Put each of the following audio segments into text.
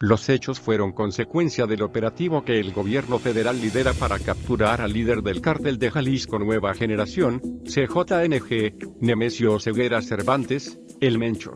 Los hechos fueron consecuencia del operativo que el gobierno federal lidera para capturar al líder del cártel de Jalisco Nueva Generación, CJNG, Nemesio Oseguera Cervantes, el Mencho.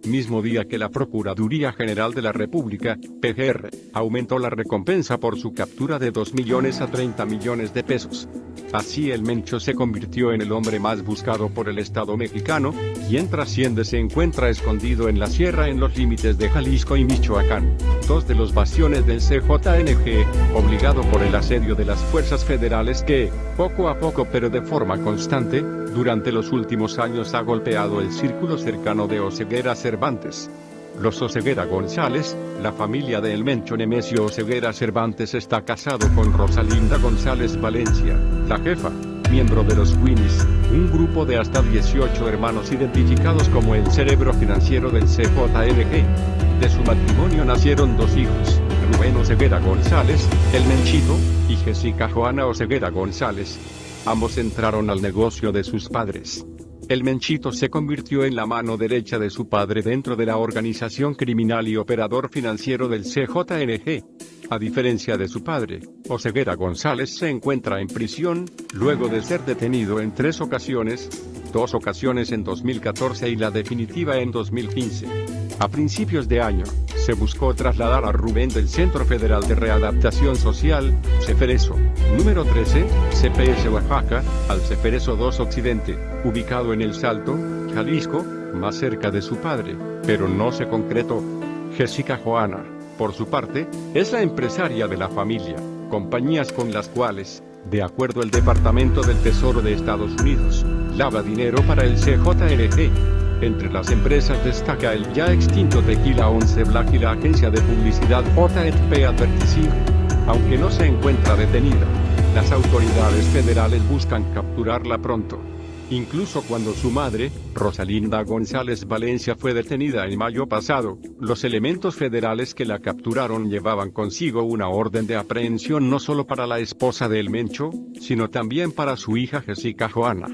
Mismo día que la Procuraduría General de la República, PGR, aumentó la recompensa por su captura de 2 millones a 30 millones de pesos. Así el Mencho se convirtió en el hombre más buscado por el Estado mexicano, quien trasciende se encuentra escondido en la sierra en los límites de Jalisco y Michoacán, dos de los bastiones del CJNG, obligado por el asedio de las fuerzas federales que, poco a poco pero de forma constante, durante los últimos años ha golpeado el círculo cercano de Oseguera Cervantes. Los Oseguera González, la familia de El Mencho Nemesio Oseguera Cervantes está casado con Rosalinda González Valencia, la jefa, miembro de los Winnies, un grupo de hasta 18 hermanos identificados como el cerebro financiero del CJNG. De su matrimonio nacieron 2 hijos, Rubén Oseguera González, el Menchito, y Jessica Joana Oseguera González. Ambos entraron al negocio de sus padres. El Menchito se convirtió en la mano derecha de su padre dentro de la organización criminal y operador financiero del CJNG. A diferencia de su padre, Oseguera González se encuentra en prisión, luego de ser detenido en 3 ocasiones, 2 ocasiones en 2014 y la definitiva en 2015. A principios de año, se buscó trasladar a Rubén del Centro Federal de Readaptación Social, Ceferezo, número 13, CPS Oaxaca, al Ceferezo 2 Occidente, ubicado en El Salto, Jalisco, más cerca de su padre, pero no se concretó. Jessica Joana, por su parte, es la empresaria de la familia, compañías con las cuales, de acuerdo al Departamento del Tesoro de Estados Unidos, lava dinero para el CJNG. Entre las empresas destaca el ya extinto Tequila 11 Black y la agencia de publicidad J&P Advertising. Aunque no se encuentra detenida, las autoridades federales buscan capturarla pronto. Incluso cuando su madre, Rosalinda González Valencia, fue detenida en mayo pasado, los elementos federales que la capturaron llevaban consigo una orden de aprehensión no solo para la esposa de El Mencho, sino también para su hija Jessica Joana.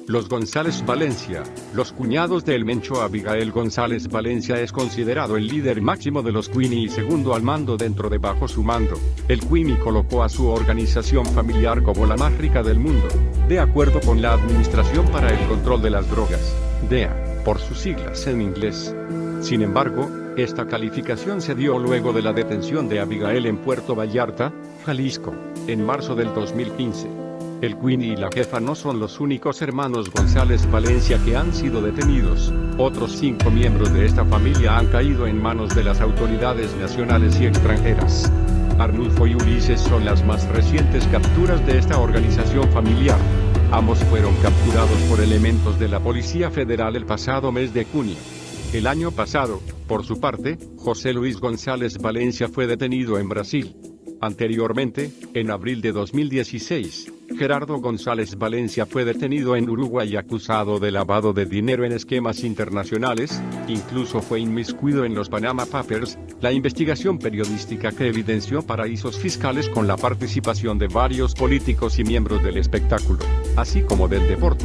Los González Valencia, los cuñados de El Mencho. Abigail González Valencia es considerado el líder máximo de los Queenie y segundo al mando dentro de bajo su mando. El Queenie colocó a su organización familiar como la más rica del mundo, de acuerdo con la Administración para el Control de las Drogas, DEA, por sus siglas en inglés. Sin embargo, esta calificación se dio luego de la detención de Abigail en Puerto Vallarta, Jalisco, en marzo del 2015. El Queenie y la jefa no son los únicos hermanos González Valencia que han sido detenidos. Otros 5 miembros de esta familia han caído en manos de las autoridades nacionales y extranjeras. Arnulfo y Ulises son las más recientes capturas de esta organización familiar. Ambos fueron capturados por elementos de la Policía Federal el pasado mes de junio. El año pasado, por su parte, José Luis González Valencia fue detenido en Brasil. Anteriormente, en abril de 2016, Gerardo González Valencia fue detenido en Uruguay acusado de lavado de dinero en esquemas internacionales, incluso fue inmiscuido en los Panama Papers, la investigación periodística que evidenció paraísos fiscales con la participación de varios políticos y miembros del espectáculo, así como del deporte.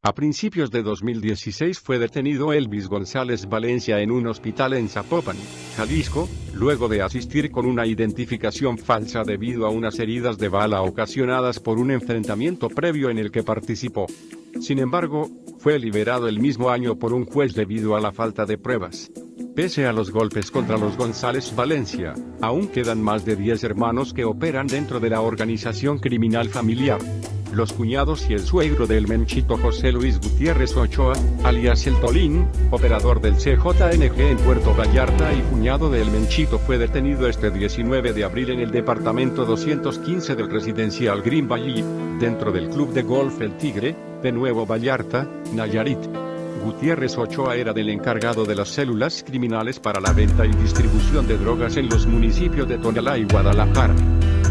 A principios de 2016 fue detenido Elvis González Valencia en un hospital en Zapopan, Jalisco, luego de asistir con una identificación falsa debido a unas heridas de bala ocasionadas por un enfrentamiento previo en el que participó. Sin embargo, fue liberado el mismo año por un juez debido a la falta de pruebas. Pese a los golpes contra los González Valencia, aún quedan más de 10 hermanos que operan dentro de la organización criminal familiar. Los cuñados y el suegro del Menchito José Luis Gutiérrez Ochoa, alias El Tolín, operador del CJNG en Puerto Vallarta y cuñado del Menchito, fue detenido este 19 de abril en el departamento 215 del residencial Green Valley, dentro del club de golf El Tigre, de Nuevo Vallarta, Nayarit. Gutiérrez Ochoa era del encargado de las células criminales para la venta y distribución de drogas en los municipios de Tonalá y Guadalajara.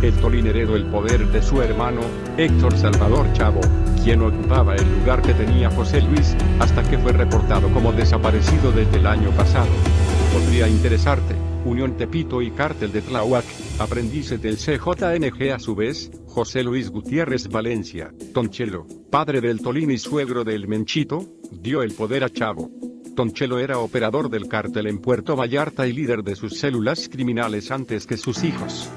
El Tolín heredó el poder de su hermano, Héctor Salvador Chavo, quien ocupaba el lugar que tenía José Luis, hasta que fue reportado como desaparecido desde el año pasado. Podría interesarte, Unión Tepito y Cártel de Tláhuac, aprendices del CJNG. A su vez, José Luis Gutiérrez Valencia, Tonchelo, padre del Tolín y suegro del Menchito, dio el poder a Chavo. Tonchelo era operador del cártel en Puerto Vallarta y líder de sus células criminales antes que sus hijos.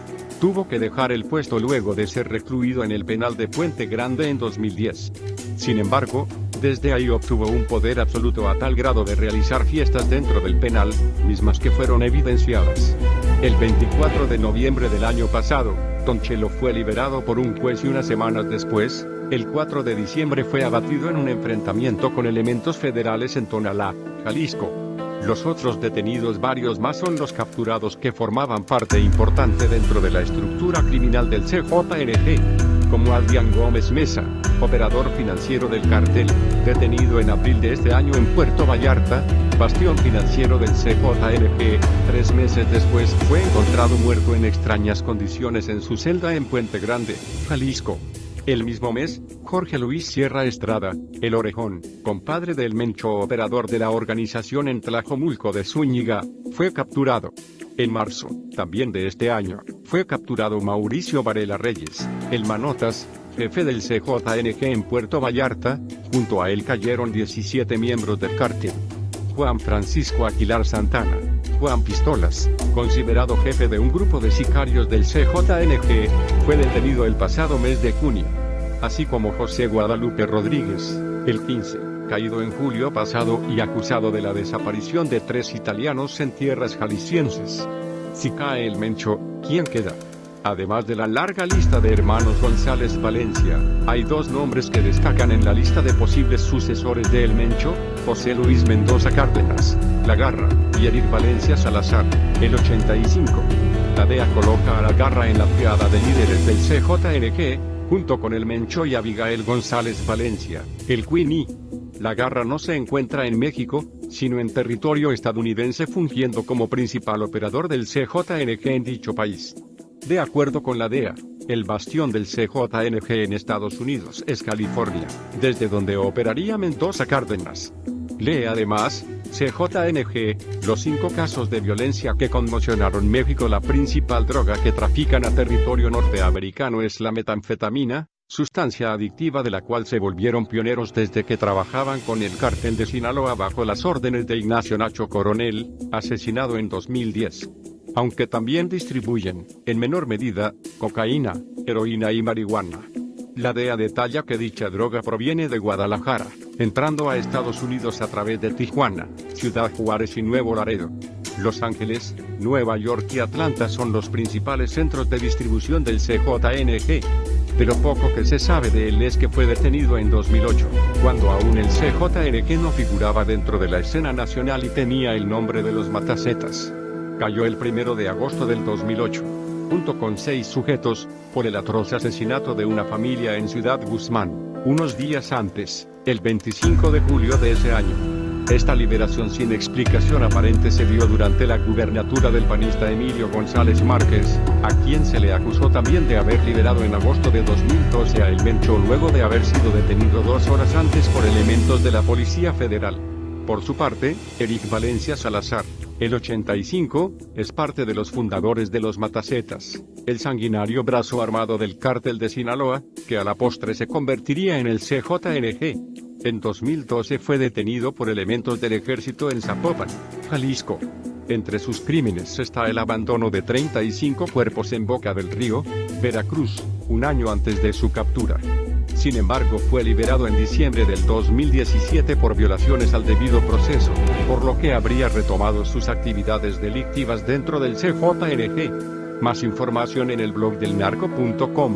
Tuvo que dejar el puesto luego de ser recluido en el penal de Puente Grande en 2010. Sin embargo, desde ahí obtuvo un poder absoluto a tal grado de realizar fiestas dentro del penal, mismas que fueron evidenciadas. El 24 de noviembre del año pasado, Tonchelo fue liberado por un juez y unas semanas después, el 4 de diciembre fue abatido en un enfrentamiento con elementos federales en Tonalá, Jalisco. Los otros detenidos, varios más, son los capturados que formaban parte importante dentro de la estructura criminal del CJNG, como Adrián Gómez Mesa, operador financiero del cartel, detenido en abril de este año en Puerto Vallarta, bastión financiero del CJNG. 3 meses después fue encontrado muerto en extrañas condiciones en su celda en Puente Grande, Jalisco. El mismo mes, Jorge Luis Sierra Estrada, el Orejón, compadre del Mencho, operador de la organización en Tlajomulco de Zúñiga, fue capturado. En marzo, también de este año, fue capturado Mauricio Varela Reyes, el Manotas, jefe del CJNG en Puerto Vallarta. Junto a él cayeron 17 miembros del cártel. Juan Francisco Aguilar Santana, Juan Pistolas, considerado jefe de un grupo de sicarios del CJNG, fue detenido el pasado mes de junio. Así como José Guadalupe Rodríguez, el 15, caído en julio pasado y acusado de la desaparición de 3 italianos en tierras jaliscienses. Si cae el Mencho, ¿quién queda? Además de la larga lista de hermanos González Valencia, hay 2 nombres que destacan en la lista de posibles sucesores de El Mencho: José Luis Mendoza Cárdenas, La Garra, y Eric Valencia Salazar, el 85. La DEA coloca a La Garra en la triada de líderes del CJNG, junto con El Mencho y Abigail González Valencia, el Queenie. La Garra no se encuentra en México, sino en territorio estadounidense, fungiendo como principal operador del CJNG en dicho país. De acuerdo con la DEA, el bastión del CJNG en Estados Unidos es California, desde donde operaría Mendoza Cárdenas. Lee además, CJNG, los 5 casos de violencia que conmocionaron México. La principal droga que trafican a territorio norteamericano es la metanfetamina, sustancia adictiva de la cual se volvieron pioneros desde que trabajaban con el cártel de Sinaloa bajo las órdenes de Ignacio Nacho Coronel, asesinado en 2010. Aunque también distribuyen, en menor medida, cocaína, heroína y marihuana. La DEA detalla que dicha droga proviene de Guadalajara, entrando a Estados Unidos a través de Tijuana, Ciudad Juárez y Nuevo Laredo. Los Ángeles, Nueva York y Atlanta son los principales centros de distribución del CJNG. De lo poco que se sabe de él es que fue detenido en 2008, cuando aún el CJNG no figuraba dentro de la escena nacional y tenía el nombre de los Matacetas. Cayó el 1 de agosto del 2008, junto con 6 sujetos, por el atroz asesinato de una familia en Ciudad Guzmán, unos días antes, el 25 de julio de ese año. Esta liberación sin explicación aparente se dio durante la gubernatura del panista Emilio González Márquez, a quien se le acusó también de haber liberado en agosto de 2012 a El Mencho luego de haber sido detenido 2 horas antes por elementos de la Policía Federal. Por su parte, Eric Valencia Salazar, el 85, es parte de los fundadores de los Matacetas, el sanguinario brazo armado del cártel de Sinaloa, que a la postre se convertiría en el CJNG. En 2012 fue detenido por elementos del ejército en Zapopan, Jalisco. Entre sus crímenes está el abandono de 35 cuerpos en Boca del Río, Veracruz, un año antes de su captura. Sin embargo, fue liberado en diciembre del 2017 por violaciones al debido proceso, por lo que habría retomado sus actividades delictivas dentro del CJNG. Más información en el blog del narco.com.